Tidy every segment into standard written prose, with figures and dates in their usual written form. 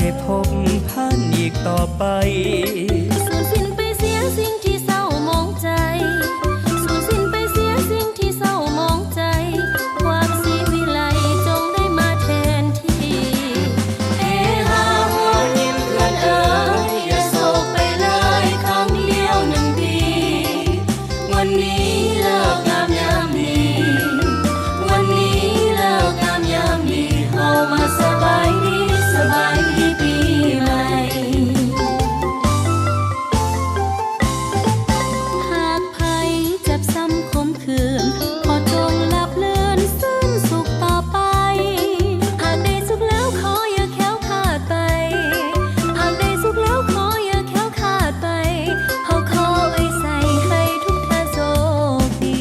ได้พบท่านอีกต่อไปสูญสิ้นไปเสียสิ่งที่เศร้ามองใจสูญสิ้นไปเสียสิ่งที่เศร้ามองใจความศรีวิไลจงได้มาแทนที่เฮฮาหัวยิ้มเพื่อนเอ๋ยอย่าโศกไปเลยครั้งเดียวหนึ่งปีวันนี้เลิกงามยามดีวันนี้เลิกงามยามดีเฮามาสบายดีสบายดีปีใหม่หากไผจับซ้ำคมคืนขอจงหลับเลือนซึ่งสุขต่อไปหากได้สุขแล้วขออย่าแค้วคาดไปหากได้สุขแล้วขออย่าแค้วคาดไปเฮาขอไว้ใส่ให้ทุกท่านโชคดี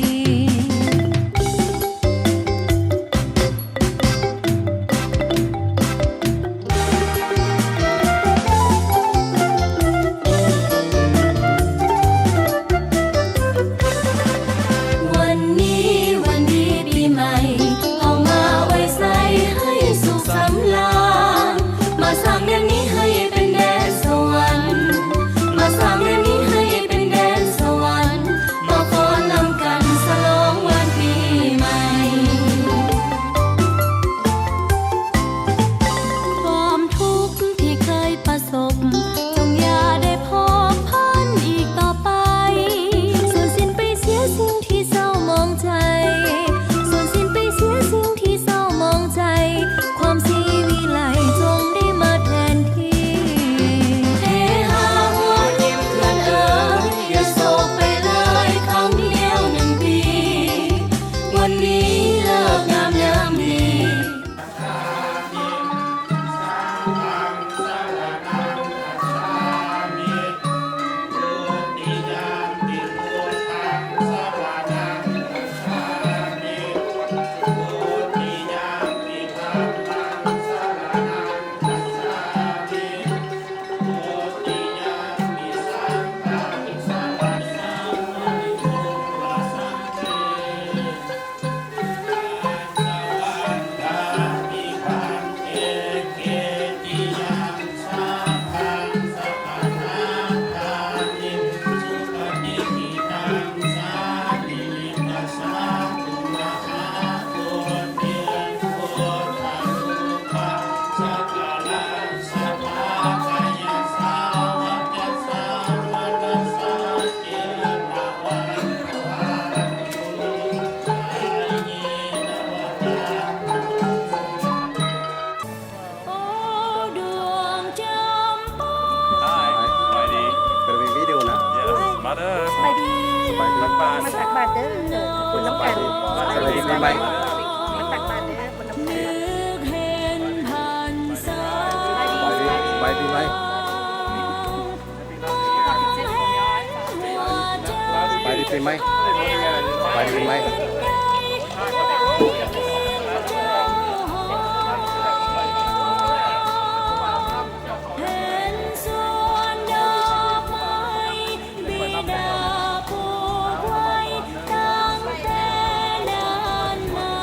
วันนี้วันดีปีใหม่เอามาไว้ใส่ให้สุขสำราญมาสร้างแดนนี้ให้เป็นแดนสวรรค์มาสร้างแดนนี้ให้เป็นแดนสวรรค์มาฟ้อนรำกันฉลองวันปีใหม่ความทุกข์ที่เคยประสบจงอย่าได้พบพันอีกต่อไปสูญสิ้นไปเสียสิ่งที่เศร้ามองใจสูญสิ้นไปเสียสิ่งที่เศร้ามองใจความศรีวิไลจงได้มาแทนที่เฮฮาหัวยิ้มเพื่อนเอ๋ยอย่าโศกไปเลยครั้งเดียวหนึ่งปีวันนี้เลิกงามยามดี โอ้ดวงจำปา Hi, Heidi. Gonna be video now. Yes, mother. ไปดี Bye bye. มาตักบาตรเด้อคุณน้ำกัน สวัสดีปีใหม่ มาตักบาตรเด้อคุณน้ำกัน นึกเห็นผ่านสาย ไปปีใหม่ ไปดีปีใหม่ไปดีปีใหม่ เห็นสวนดอกไม้บิดาปลูกไว้ตั้งแต่นานมา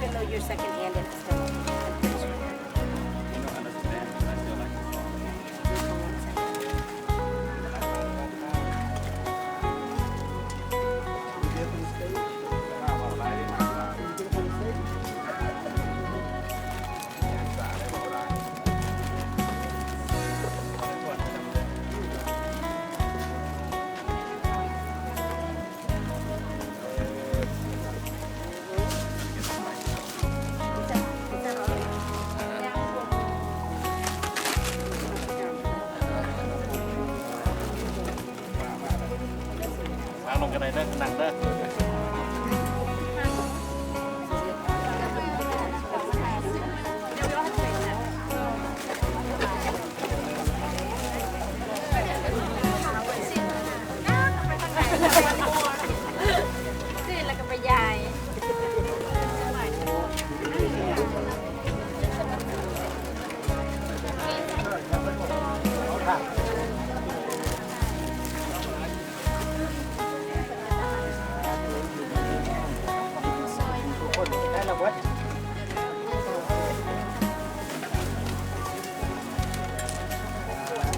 Even though you're second-hand, it's still. I'm pretty sure. Is that all? นั่งลงกันเลยเด้อนั่งเด้อ ซื้อแล้วก็ไปยาย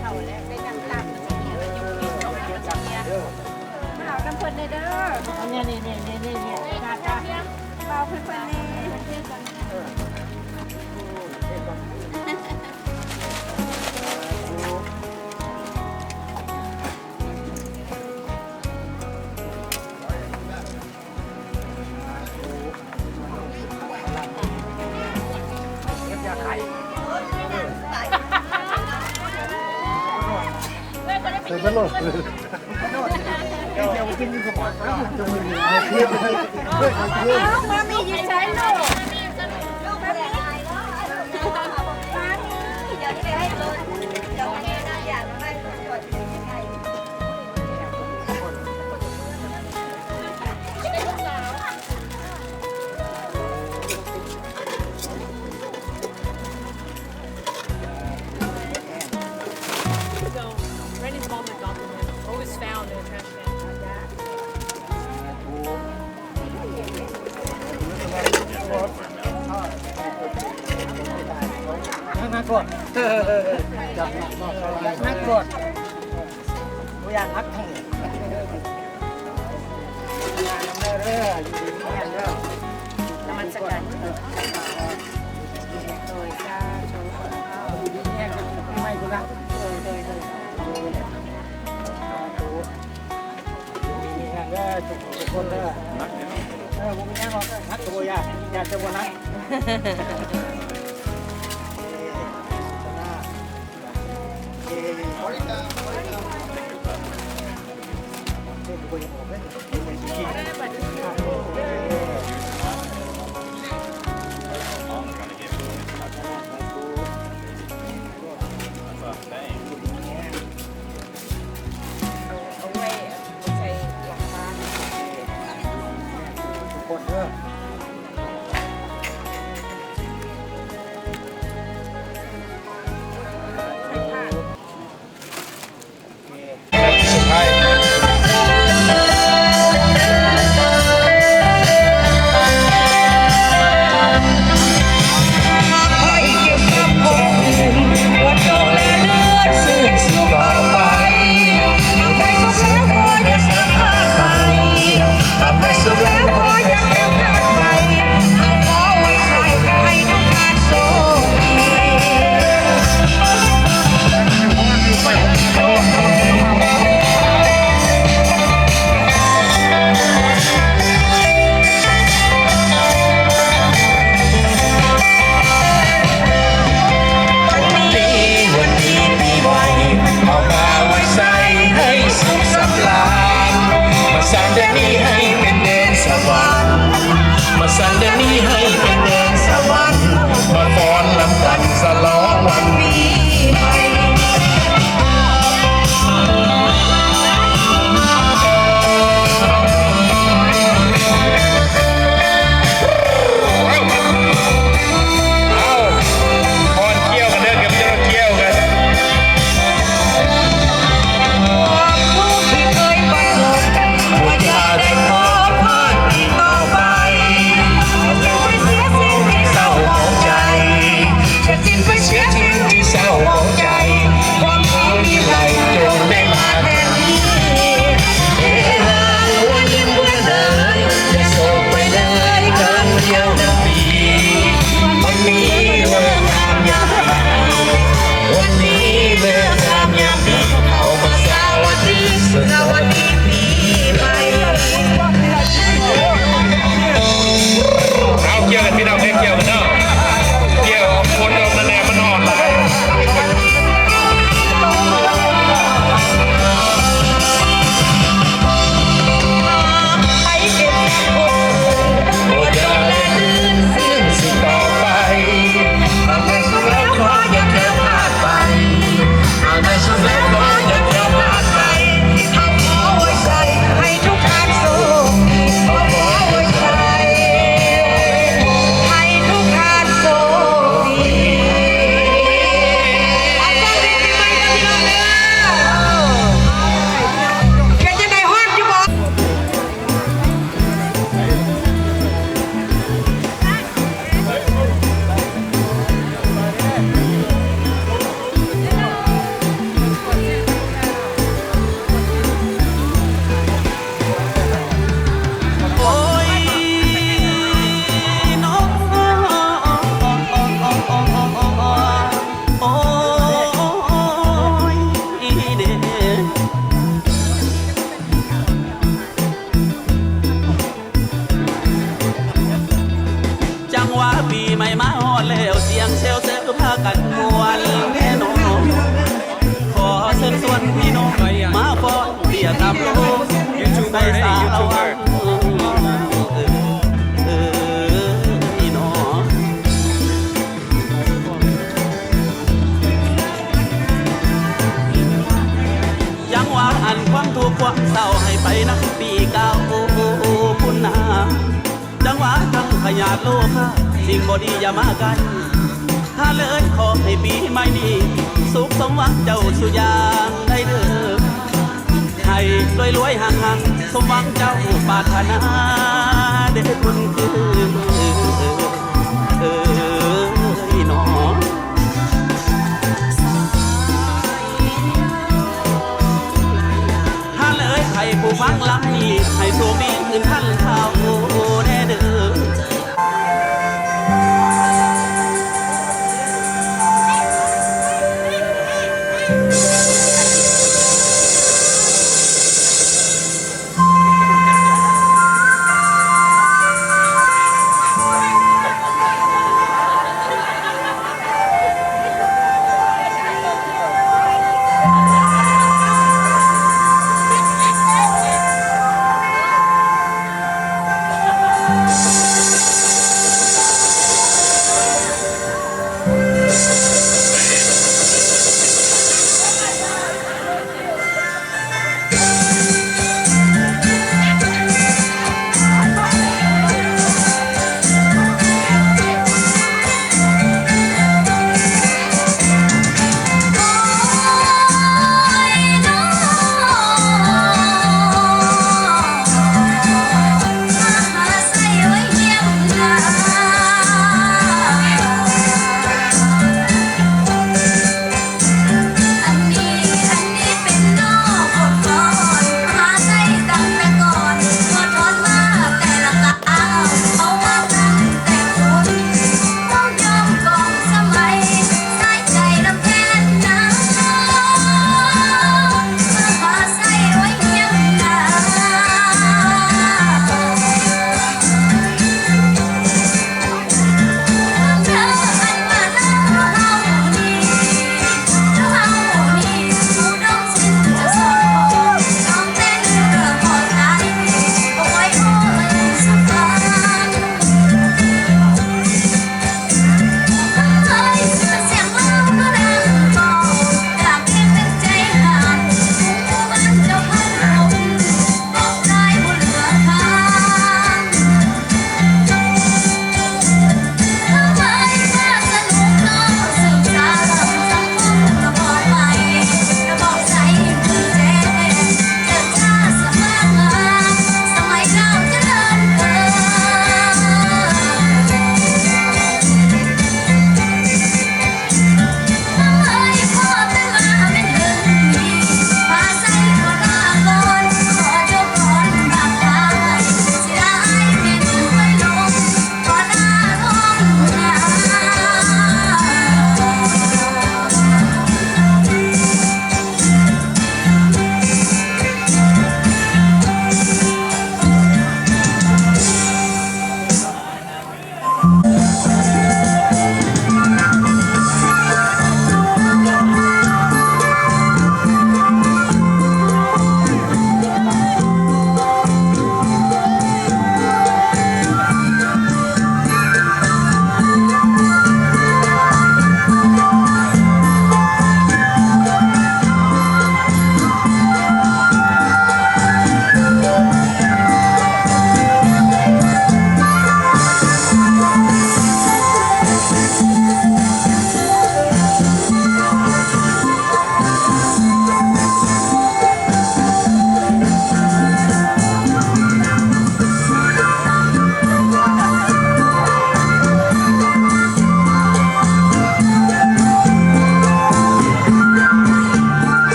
เขาแล้วได้นั่งตักเอาน้ำเพิ่นเลยเด้อเนี่ยกาดเบาเพิ่นนี่มามีอยู่ใช้ลูกมามีเดี๋ยวจะให้ลูกเดี๋ยวแม่นะอยากให้ลูกกดยังไง So, Randy's mom adopted him. Always found in a trash can. Ngắt ruột. Ngắt ruột. Bây giờ ngắt thằng.น้ำมันสกัดโดยซาโชว์ Mày cũng ngắt. โดย ทุกคนเลยผมไม่แน่นอนนักตัวอยากจะวันนั้นเอาไว้ใส่หลังคา คนเยอะ พี่น้องมาฟ้อนเรียกตามโลกได้สาวพี่น้องยังว่าอันความทุกข์ความเศร้าให้ไปนักปีเก่าพุ่นนาจังหวะทั้งพยาธิโลกสิ่งบ่ดีอย่ามากันถ้าเลยขอให้ปีใหม่นี้สุขสมหวังเจ้าสุยางได้เด้อให้รวยๆห่างๆสมหวังเจ้าปรารถนาเด้อคุณคือน้องถ้าเลยให้ผู้ฟังลำนี้ให้โชคดีขึ้นท่านเขาแน่เด้อ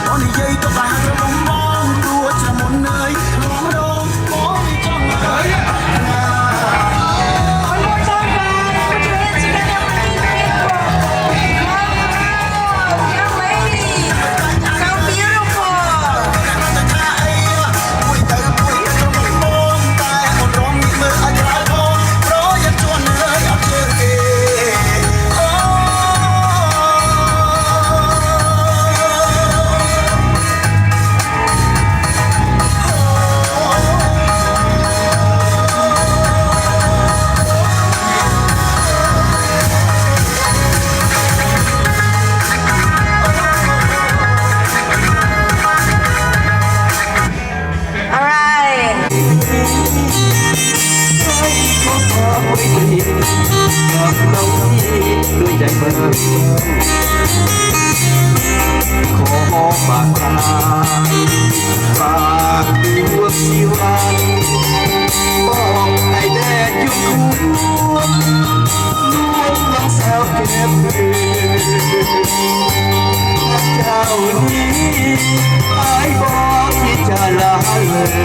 Con đi dây tôi phải cho bóng bóng đua cho một nơi không đâu có đi trong đờiด้วยใจเบิกขอฝากทางฝากดวงชีวันบอกให้แดดยุ่งควงลวงน้องสาวเก็บเงินเจ้านี้ไอ้บอกที่จะลาเลย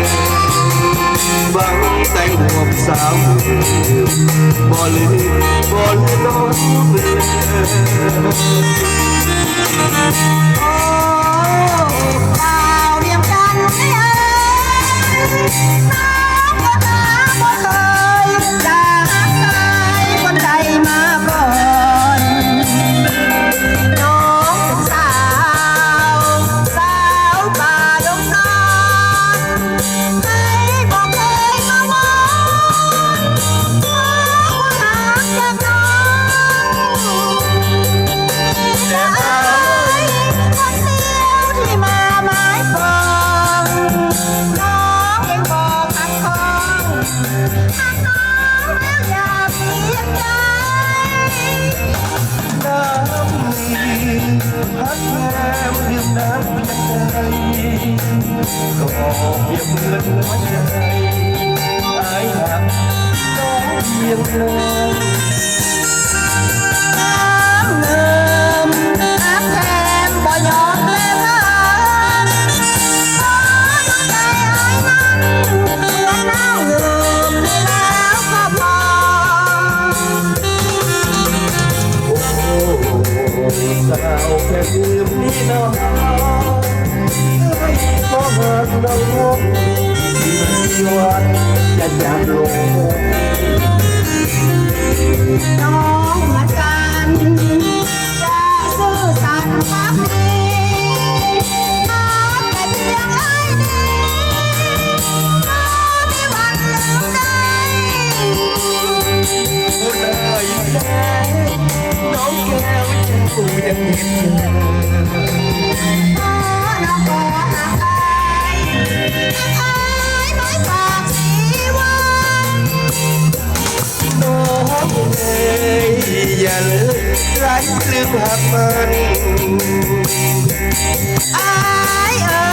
บังแต่งห่วงสาวบ่ลืมล้มเลยโอ้ดาวเรียมกันไม่เอ่ยน้องก็หาบ่เคยจากใครคนใดมาก่อนน้องเป็นสาวป่าดงนอนไม่บอกเคยมาวอนเพราะว่าหากจากน้องจะเอ่ยคนเดียวที่มาหมายปองน้องเองบอกหักของหักน้องแล้วอย่าเปลี่ยนใจน้ำนี้พัดแก้มดื่มน้ำเปลี่ยนใจก็เปรียบเหมือนหัวใจไอ้หักน้องเพียงเลยน้ำเงิมหักแก้มบ่ยอมแลกกันขอดูใจไอ้นั้นเหมือนน้ำเงิมได้แล้วก็พอโอ้สาวแค่ลืมนี่น้องไม่ขอหักน้องที่วันจะจางลงน้องเหมือนกันจะซื่อสัตย์พักดีน้องแต่เพียงไอ้นี้น้องมีวันลืมได้พูดเลยแค่น้องแก้วฉันกูยังเห็นน้องก็หักอายไม้ปากสีวันน้องเอ้ยอย่าเลยไร้ลืมหักมันอายเอ้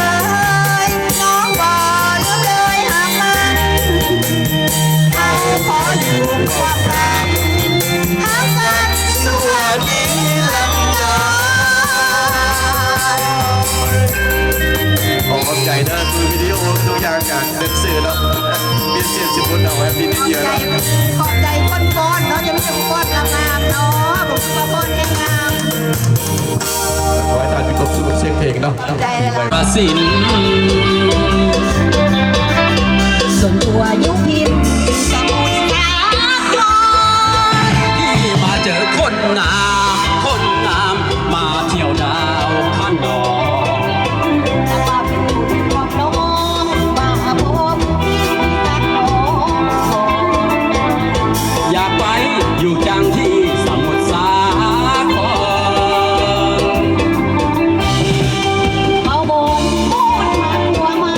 ยน้องบ่ลืมเลยหักมันเอาขออยู่ความรักหักกันส่วนนี้ลำใจขอบใจนะดูวิดีโอตัวอย่างจากเด็กสื่อแล้วเปลี่ยนเสียงสิบคนเอาไว้ปีนี้เยอะแล้วขอบใจคนก้อนเนาะยังไม่ถึงก้อนงามเนาะผมคือก้อนงาม ขอให้ท่านมีความสุขกับเสียงเพลงเนาะ ใจเลยล่ะ ประสิน ส่วนตัวยุพินสมุทรสาคร ที่มาเจอคนงามมาเที่ยวดาวพันดอก แล้วก็เป็นผู้ของน้องมาพบที่ตัดน้อง อยากไปอยู่จังที่สมุทรสาคร เอาบงพูดมันตัวไม้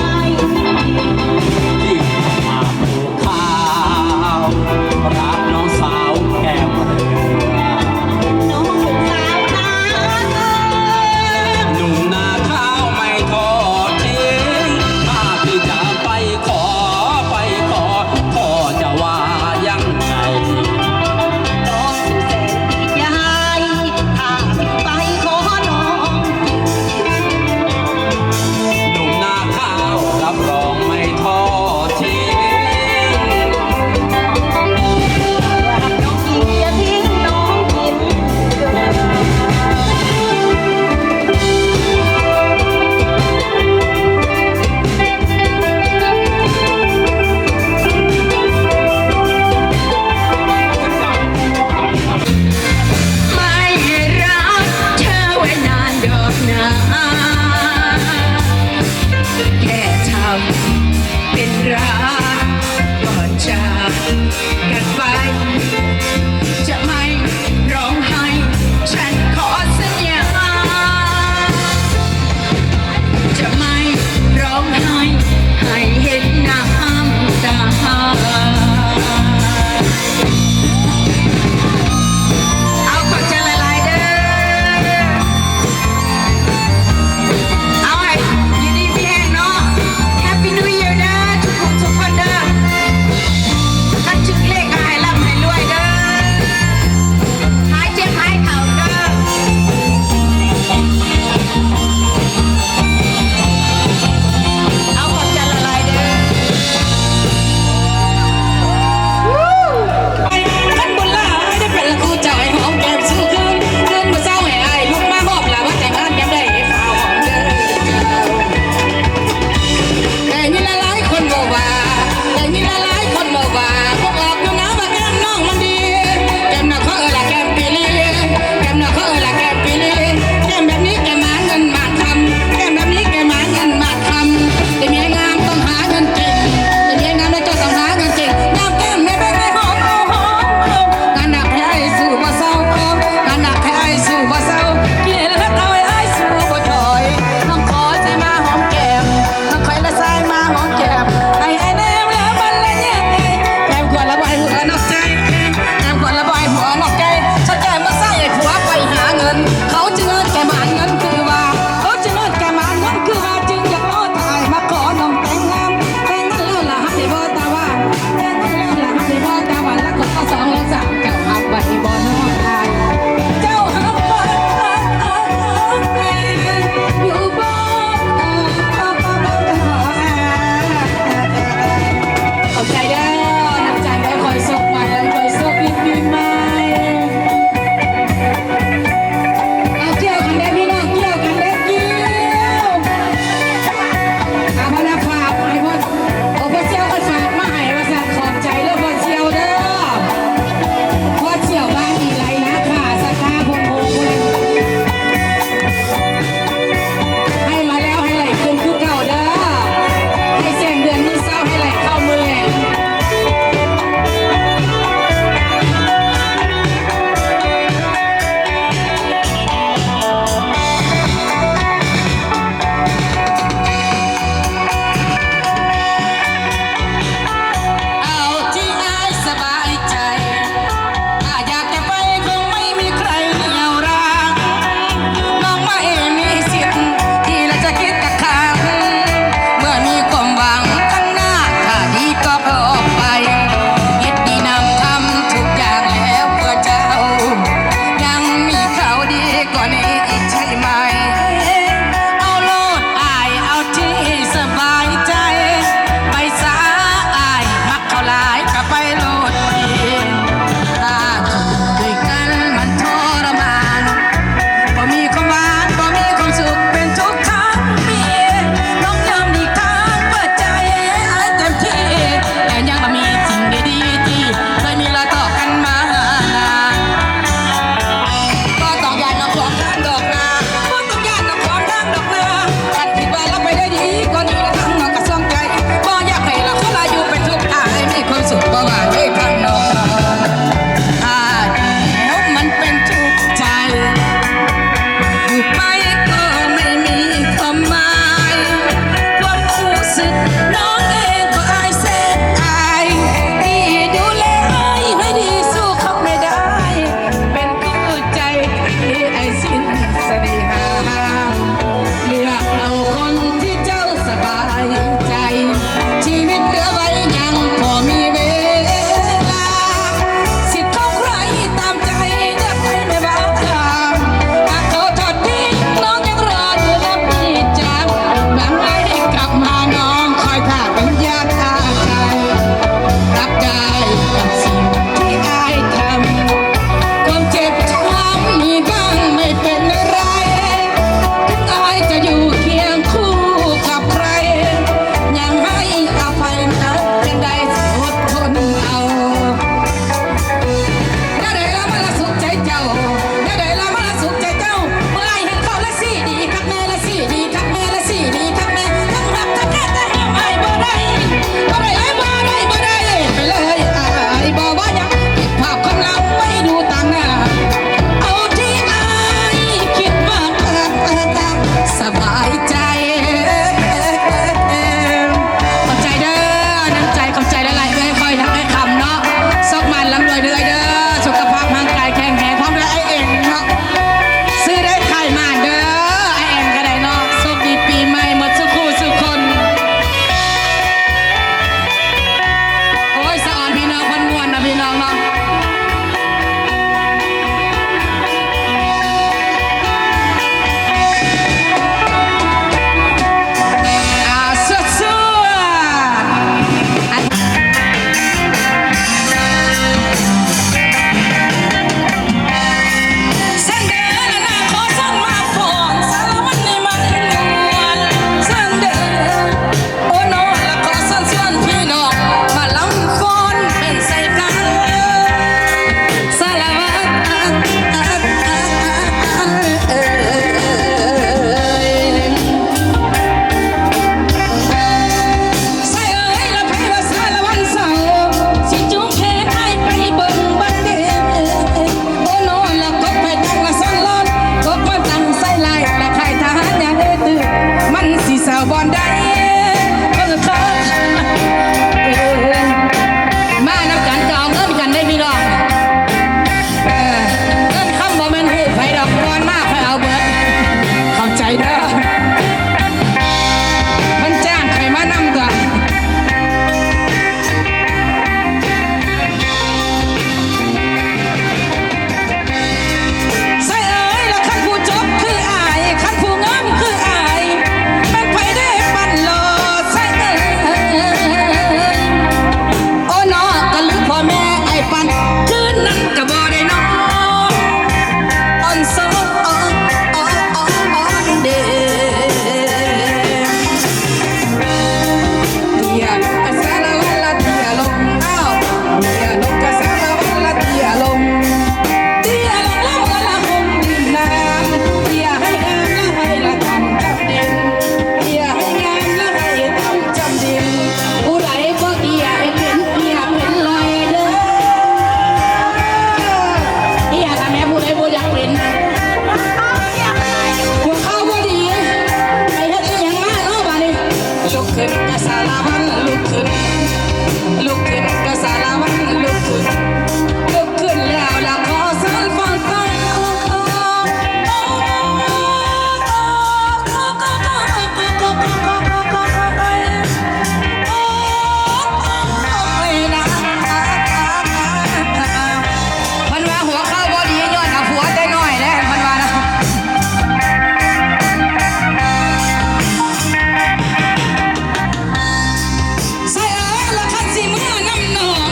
สิเมื่อน้ำนอง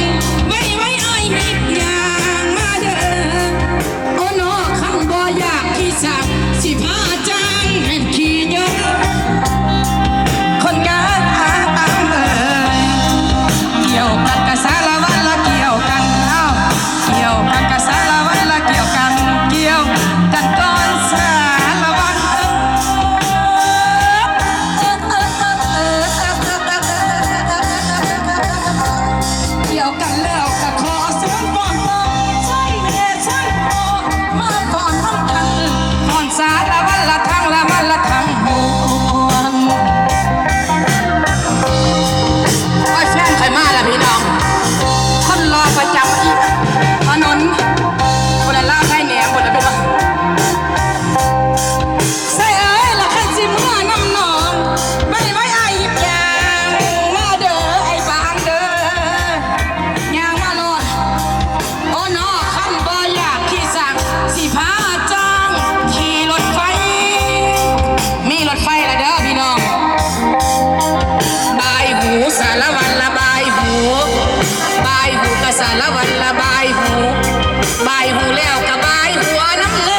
ไว้ไว้ไอ้มิบอย่างมาเด้อโอ้นอคำบ่อยากขี้สักสิพาจางให้ขี้ยกคนงานเกี่ยวกันกับสารวัตรละเกี่ยวกันเกี่ยวกันกับสารวัตรละเกี่ยวกันเกี่ยวกันก่อนสารวัตรเกี่ยวกันแล้วก็ขอสวนก่อนใช่แน่ใช่พอมาก่อนน้ำกันก่อนสารวัตรละทั้งละมันละทั้งมวลว่าแฟนใครมาล่ะพี่น้องคนรอประจำอีกถนนคนละล่าไทยแหนมคนละเป็นว่าใส่เอ้ยละคันสิเมื่อน้ำนองไม่ไว้ไอ้ยิบยางมาเด้อไอ้บางเด้อย่างมาโลดโอ้นอคำบ่อยากขี้สั่งสิพาจ้างขี่รถไฟมีรถไฟละเด้อพี่น้องบายหูสารวันละบายหูบายหูกับสารวันละบายหูบายหูแล้วกับบายหัวน้ำเลย